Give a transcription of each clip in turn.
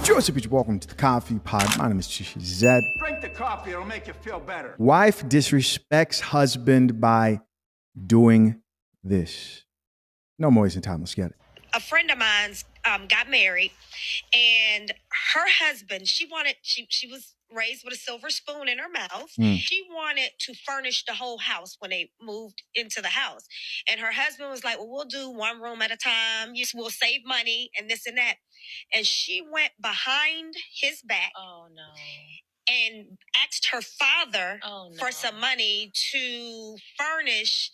Joseph Beach, welcome to the Coffee Pod. My name is Chishi Zed. Drink the coffee, it'll make you feel better. Wife disrespects husband by doing this. No more wasting time. Let's get it. A friend of mine's got married, and her husband, she was raised with a silver spoon in her mouth. She wanted to furnish the whole house when they moved into the house. And her husband was like, well, we'll do one room at a time. We'll save money and this and that. And she went behind his back. Oh, no. And asked her father for some money to furnish,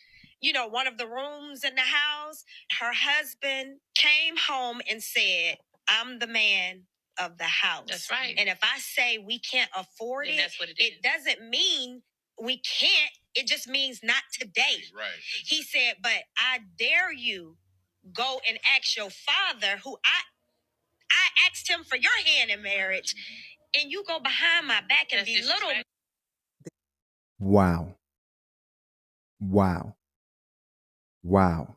one of the rooms in the house. Her husband came home and said, I'm the man of the house. That's right. And if I say we can't afford Then it, that's what it is. it doesn't mean we can't. It just means not today. Right. He said, but I dare you go and ask your father, who I asked him for your hand in marriage, and you go behind my back and That's belittle me. Wow. Wow. Wow.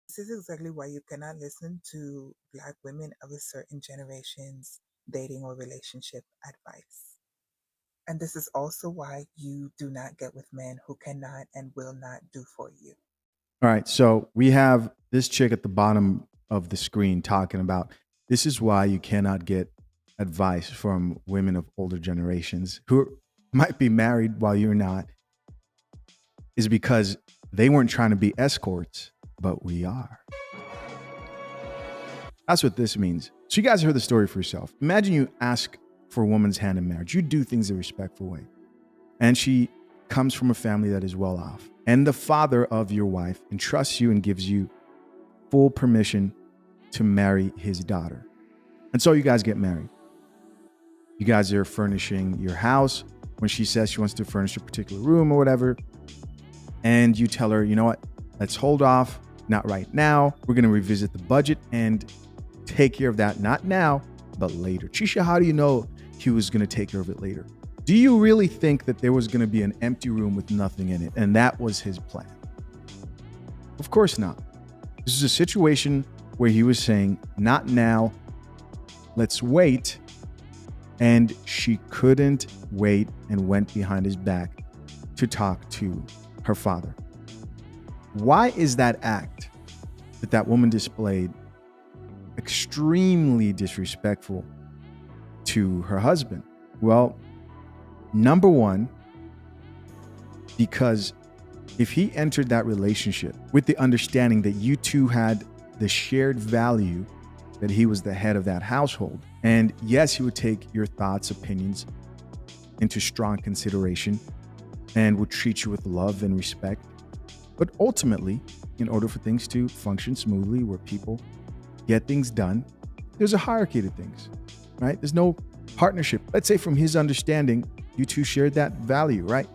This is exactly why you cannot listen to Black women of a certain generation's dating or relationship advice. And this is also why you do not get with men who cannot and will not do for you. All right. So we have this chick at the bottom of the screen talking about this is why you cannot get advice from women of older generations who might be married while you're not, is because they weren't trying to be escorts, but we are. That's what this means. So you guys heard the story for yourself. Imagine you ask for a woman's hand in marriage. You do things a respectful way. And she comes from a family that is well off. And the father of your wife entrusts you and gives you full permission to marry his daughter. And so you guys get married. You guys are furnishing your house when she says she wants to furnish a particular room or whatever. And you tell her, you know what, let's hold off, not right now. We're going to revisit the budget and take care of that, not now, but later. Chisha, how do you know he was going to take care of it later? Do you really think that there was going to be an empty room with nothing in it and that was his plan? Of course not. This is a situation where he was saying, not now, let's wait. And she couldn't wait and went behind his back to talk to her father. Why is that act that woman displayed extremely disrespectful to her husband? Well, number one, because if he entered that relationship with the understanding that you two had the shared value that he was the head of that household, and yes, he would take your thoughts, opinions into strong consideration and would treat you with love and respect. But ultimately, in order for things to function smoothly, where people get things done, there's a hierarchy to things, right? There's no partnership. Let's say from his understanding, you two shared that value, right?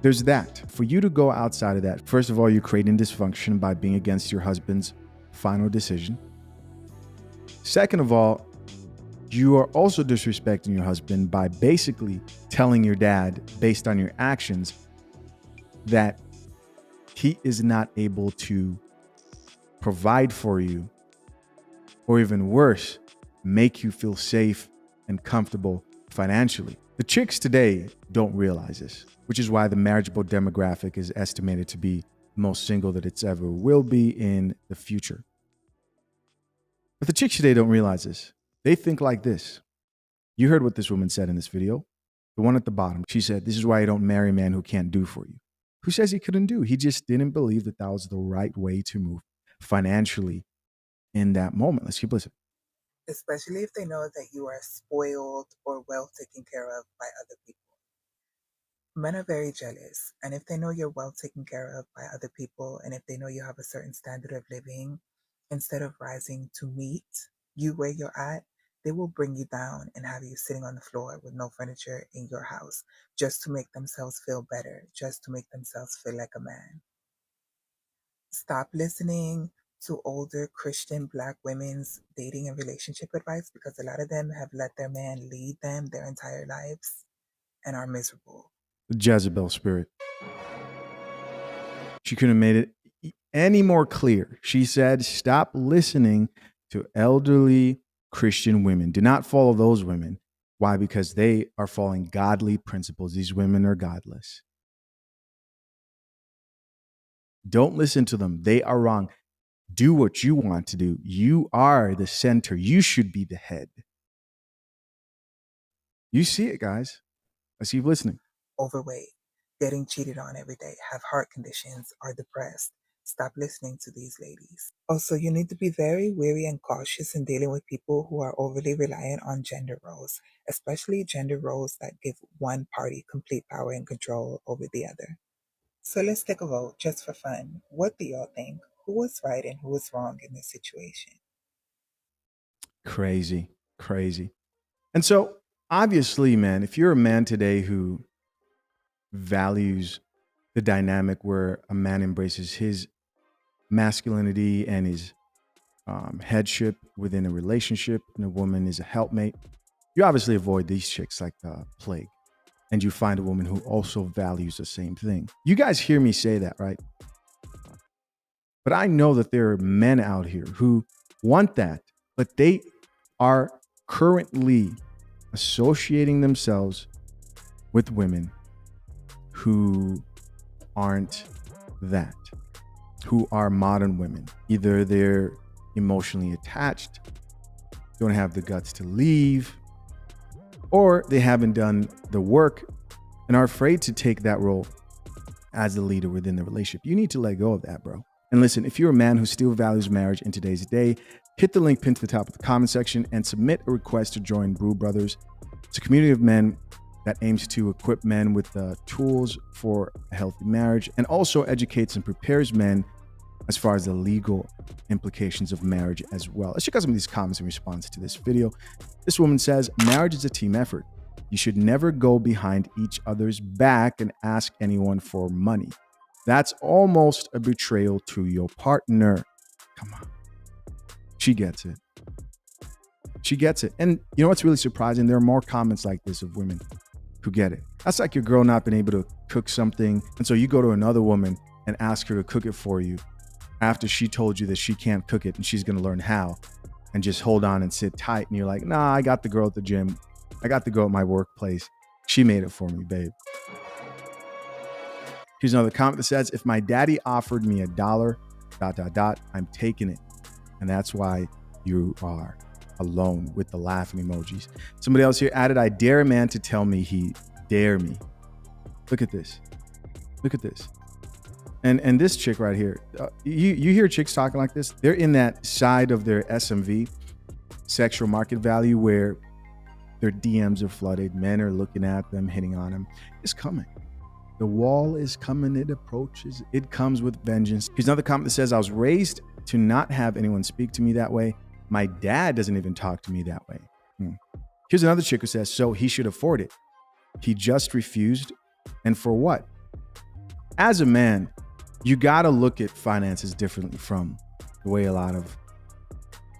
There's that. For you to go outside of that, first of all, you're creating dysfunction by being against your husband's final decision. Second of all, you are also disrespecting your husband by basically telling your dad, based on your actions, that he is not able to provide for you, or even worse, make you feel safe and comfortable financially. The chicks today don't realize this, which is why the marriageable demographic is estimated to be the most single that it's ever will be in the future. But the chicks today don't realize this. They think like this. You heard what this woman said in this video. The one at the bottom, she said, this is why you don't marry a man who can't do for you. Who says he couldn't do? He just didn't believe that that was the right way to move financially in that moment. Let's keep listening. Especially if they know that you are spoiled or well taken care of by other people. Men are very jealous, and if they know you're well taken care of by other people, and if they know you have a certain standard of living, instead of rising to meet you where you're at, they will bring you down and have you sitting on the floor with no furniture in your house just to make themselves feel better, just to make themselves feel like a man. Stop listening to older Christian Black women's dating and relationship advice, because a lot of them have let their man lead them their entire lives and are miserable. The Jezebel spirit. She couldn't have made it any more clear. She said, stop listening to elderly Christian women. Do not follow those women. Why? Because they are following godly principles. These women are godless. Don't listen to them. They are wrong. Do what you want to do. You are the center. You should be the head. You see it, guys. Let's keep listening. Overweight, getting cheated on every day, have heart conditions, are depressed. Stop listening to these ladies. Also, you need to be very wary and cautious in dealing with people who are overly reliant on gender roles, especially gender roles that give one party complete power and control over the other. So let's take a vote just for fun. What do y'all think? Who was right and who was wrong in this situation? Crazy, crazy. And so, obviously, man, if you're a man today who values the dynamic where a man embraces his masculinity and his headship within a relationship, and a woman is a helpmate, you obviously avoid these chicks like the plague. And you find a woman who also values the same thing. You guys hear me say that, right? But I know that there are men out here who want that, but they are currently associating themselves with women who aren't that, who are modern women. Either they're emotionally attached, don't have the guts to leave, or they haven't done the work and are afraid to take that role as the leader within the relationship. You need to let go of that, bro. And listen, if you're a man who still values marriage in today's day, hit the link pinned to the top of the comment section and submit a request to join Brew Brothers. It's a community of men that aims to equip men with the tools for a healthy marriage and also educates and prepares men as far as the legal implications of marriage as well. Let's check out some of these comments in response to this video. This woman says, marriage is a team effort. You should never go behind each other's back and ask anyone for money. That's almost a betrayal to your partner. Come on. She gets it. She gets it. And you know what's really surprising? There are more comments like this of women who get it. That's like your girl not being able to cook something. And so you go to another woman and ask her to cook it for you after she told you that she can't cook it and she's going to learn how, and just hold on and sit tight. And you're like, nah, I got the girl at the gym. I got the girl at my workplace. She made it for me, babe. Here's another comment that says, if my daddy offered me $1, ... I'm taking it. And that's why you are alone, with the laughing emojis. Somebody else here added, I dare a man to tell me he dare me. Look at this. Look at this. And this chick right here, you hear chicks talking like this, they're in that side of their SMV, sexual market value, where their DMs are flooded, men are looking at them, hitting on them. It's coming. The wall is coming, it approaches, it comes with vengeance. Here's another comment that says, I was raised to not have anyone speak to me that way. My dad doesn't even talk to me that way. Here's another chick who says, so he should afford it. He just refused. And for what? As a man, you got to look at finances differently from the way a lot of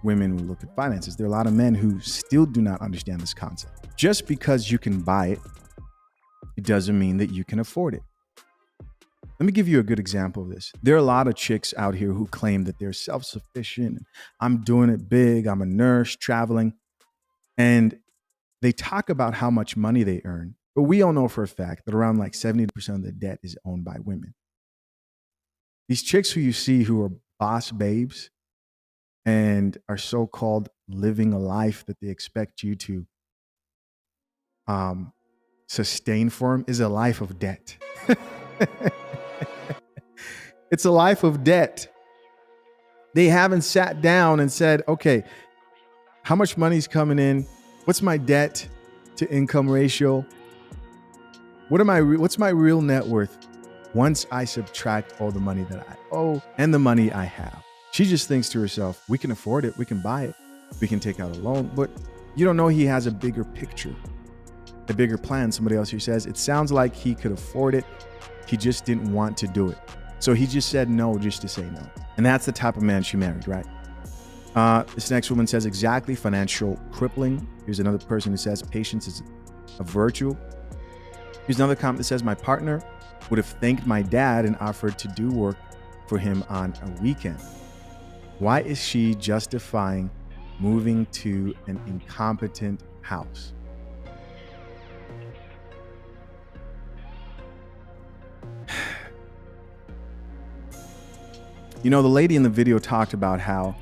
women will look at finances. There are a lot of men who still do not understand this concept. Just because you can buy it, it doesn't mean that you can afford it. Let me give you a good example of this. There are a lot of chicks out here who claim that they're self-sufficient. I'm doing it big. I'm a nurse traveling. And they talk about how much money they earn. But we all know for a fact that around like 70% of the debt is owned by women. These chicks who you see who are boss babes and are so-called living a life that they expect you to sustain for them is a life of debt. It's a life of debt. They haven't sat down and said, okay, how much money's coming in? What's my debt to income ratio? What's my real net worth once I subtract all the money that I owe and the money I have? She just thinks to herself, we can afford it. We can buy it. We can take out a loan. But you don't know he has a bigger picture, a bigger plan. Somebody else here says, it sounds like he could afford it. He just didn't want to do it. So he just said no just to say no. And that's the type of man she married, right? This next woman says, exactly, financial crippling. Here's another person who says, patience is a virtue. Here's another comment that says, my partner would have thanked my dad and offered to do work for him on a weekend. Why is she justifying moving to an incompetent house. You know, the lady in the video talked about how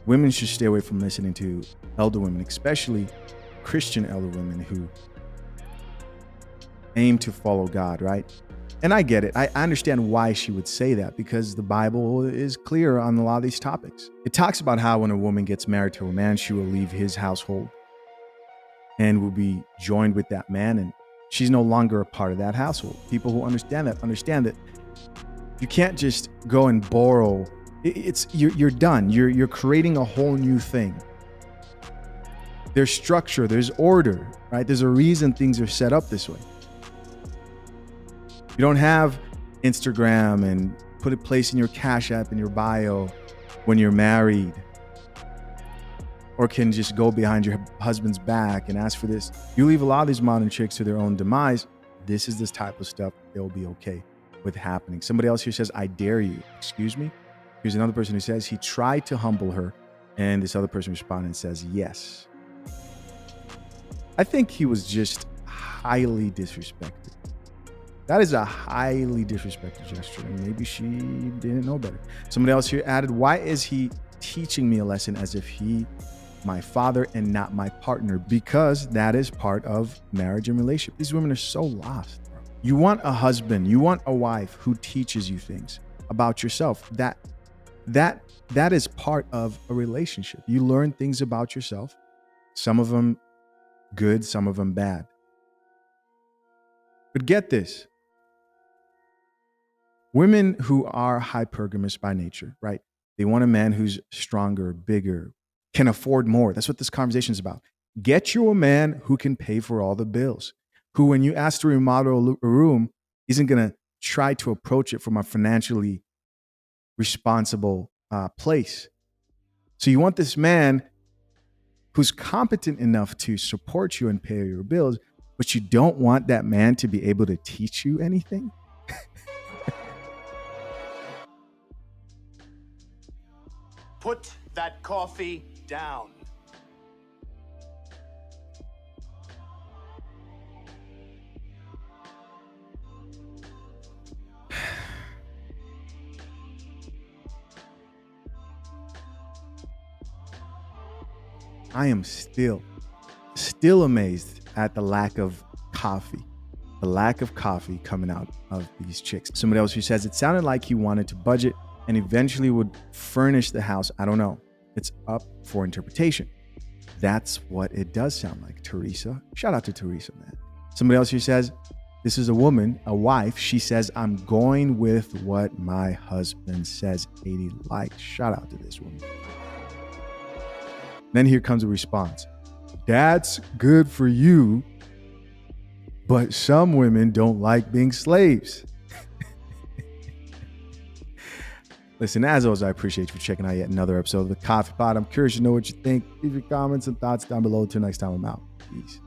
women should stay away from listening to elder women, especially Christian elder women who aim to follow God, right? And I get it. I understand why she would say that, because the Bible is clear on a lot of these topics. It talks about how when a woman gets married to a man, she will leave his household and will be joined with that man, and she's no longer a part of that household. People who understand that you can't just go and borrow. You're done. You're creating a whole new thing. There's structure, there's order, right? There's a reason things are set up this way. You don't have Instagram and put a place in your Cash App in your bio when you're married, or can just go behind your husband's back and ask for this. You leave a lot of these modern chicks to their own demise. This is this type of stuff they'll be okay with happening. Somebody else here says, I dare you. Excuse me? Here's another person who says he tried to humble her, and this other person responded and says, yes. I think he was just highly disrespected. That is a highly disrespectful gesture, and maybe she didn't know better. Somebody else here added, why is he teaching me a lesson as if he my father and not my partner? Because that is part of marriage and relationship. These women are so lost. You want a husband, you want a wife who teaches you things about yourself. That is part of a relationship. You learn things about yourself, some of them good, some of them bad. But get this. Women who are hypergamous by nature, right? They want a man who's stronger, bigger, can afford more. That's what this conversation is about. Get you a man who can pay for all the bills, who, when you ask to remodel a room, isn't going to try to approach it from a financially responsible place. So you want this man who's competent enough to support you and pay your bills, but you don't want that man to be able to teach you anything. Put that coffee down. I am still amazed at the lack of coffee coming out of these chicks. Somebody else who says it sounded like he wanted to budget and eventually would furnish the house. I don't know. It's up for interpretation. That's what it does sound like, Teresa. Shout out to Teresa, man. Somebody else who says, this is a woman, a wife. She says, I'm going with what my husband says. 80 likes. Shout out to this woman. Then here comes a response. That's good for you, but some women don't like being slaves. Listen, as always, I appreciate you for checking out yet another episode of The Coffee Pot. I'm curious to know what you think. Leave your comments and thoughts down below. Till next time, I'm out. Peace.